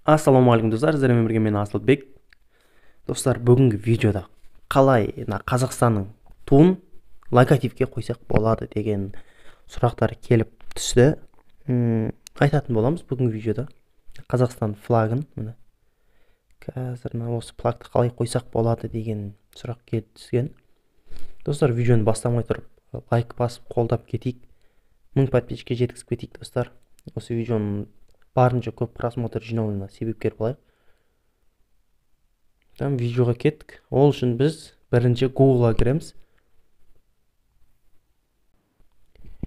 Ассалаумағалейкум достар, сіздермен бірге мен Асылбек. Достар, бүгінгі видеода қалай Қазақстанның туын логотипке қойсақ болады деген сұрақтар келіп түсті. Айтатын боламыз бүгінгі видеода. Қазақстан флагын, қазір осы флагты қалай қойсақ болады деген сұрақ келіп түскен. Достар, видеоны бастамай тұрып лайк басып қолдап кетейік. 1000 подписчикке жеткізіп кетейік достар. Осы видеоның барынша көп просмотр жинауына себепкер болайық. Видеоға кеттік. Ол үшін біз бірінші Google-ға кіреміз.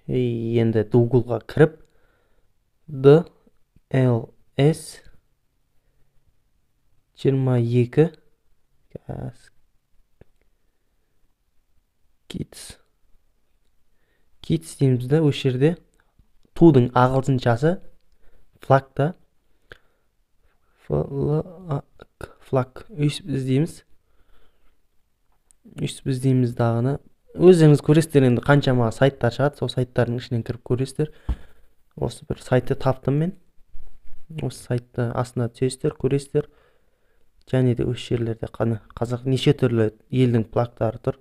Енді Google-ға кіріп DLS 22 Kids дейміз де, осы жерде тудың ағылшыншасы флагта флаг өйсіп іздейміз дағыны. Өздеріңіз көресіздер, енді қаншама сайттар шығады, сол сайттардың ішінен кіріп көресіздер. Осы бір сайтты таптым мен. Осы сайтты астына түсесіздер, көресіздер. Және де осы жерлерде қазақ неше түрлі елдің флагтары тұр.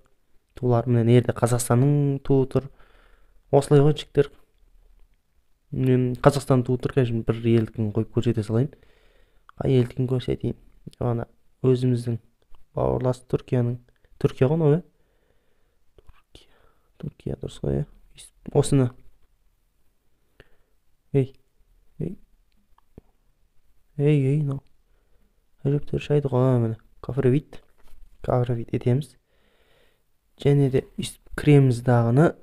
Тулар міне ерде Қазақстанның туы тұр. Осылай ғой жіктер. Мен Қазақстан туы тұр, қазір бір елдікін қойып көрсете салайын. Қай елдікін көрсетейін? Ана өзіміздің бауырлас Түркия ғой мынау. Түркия дұрыс қой. Осыны. Ей, мынау. Әжептәуір шайды ғой, міне. Кавровит етеміз. Және де кіреміз дағыны.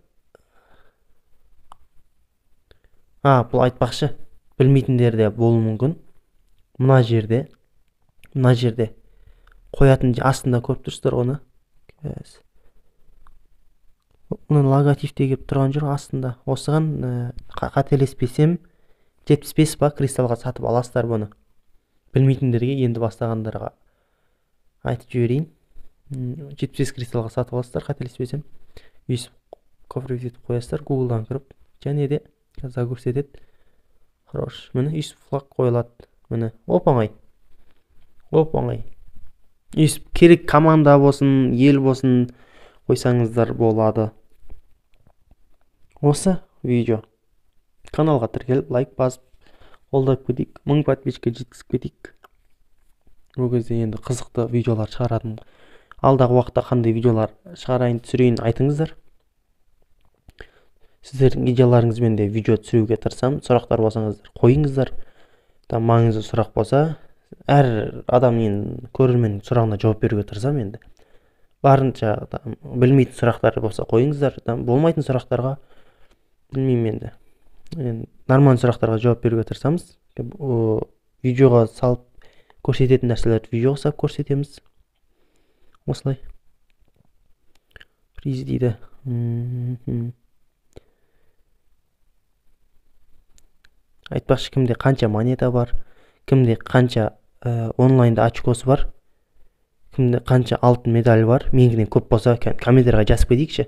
Бұл айтпақшы, білмейтіндер де болуы мүмкін. Мына жерде қоятын астында көріп тұрсыздар оны. Оның логотипте келіп тұрған жүр астында. Осыған қателеспесем 75 ба кристалға сатып аласыздар бұны. Білмейтіндерге, енді бастағандарға айтып жіберейін. 75 кристалға сатып аласыздар, қателеспесем. Өйсіп кофревит қоясыздар, Google-дан кіріп. Және де қаза көрсетеді. Хорош. Міне өйсіп флаг қойылады. Міне, оп-оңай. Өйсіп керек команда болсын, ел болсын қойсаңыздар болады. Осы видео. Каналға тіркеліп, лайк басып, қолдап кетейік. 1000 подписчикке жеткізіп кетейік. Бұл кезде енді қызықты видеолар шығаратын. Алдағы уақытта қандай видеолар шығарайын, түсірейін айтыңыздар. Сіздердің идеяларыңызбен де видео түсіруге тырысамын. Сұрақтар болсаңыздар қойыңыздар. Маңызды сұрақ болса, әр адамның көрерменнің сұрағына жауап беруге тырысамын енді. Барынша білмейтін сұрақтар болса қойыңыздар. Болмайтын сұрақтарға білмеймін енді. Нормальный сұрақтарға жауап беруге тырысамыз. Видеоға салып көрсететін нәрселерді видеоға салып көрсетеміз. Осылай. Приз дейді. Айтпақшы, кімде қанша монета бар, кімде қанша онлайнда очкосы бар, кімде қанша алтын медаль бар. Менгіден көп болса, комментарийға жазып кетейікші.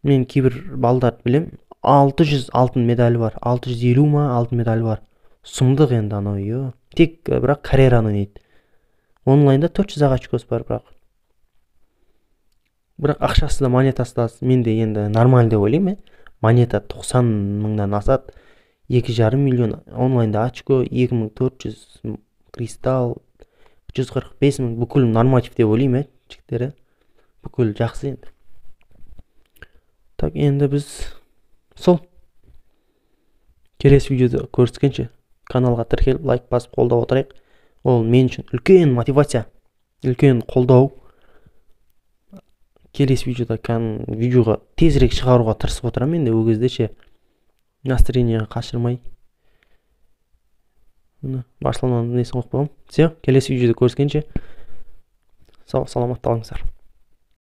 Мен кейбір балдарды білем, 600 алтын медаль бар, 650 ма алтын медаль бар. Сұмдық енді анау. Тек бірақ карьераны нейді. Онлайнда 400 очкосы бар бірақ ақшасы да монетасы да менде енді нормаль деп ойлаймын. Монета 90 мыңнан асады. 2,5 миллион онлайнда очко, 2400 кристалл, 145 мың, бүкіл норматив деп ойлаймын, жіктері. Бүкіл жақсы енді. Так, енді біз сол. Келесі видеода көріскенше каналға тіркеліп, лайк басып қолдап отырайық. Ол мен үшін үлкен мотивация, үлкен қолдау. Келесі видеоға тезірек шығаруға тырысып отырамын енді. Ол кезде ше настроениеға қашырмай. Барселонаның несін қойып қойғам. Все, келесі видеода көріскенше сау, саламатта болыңыздар.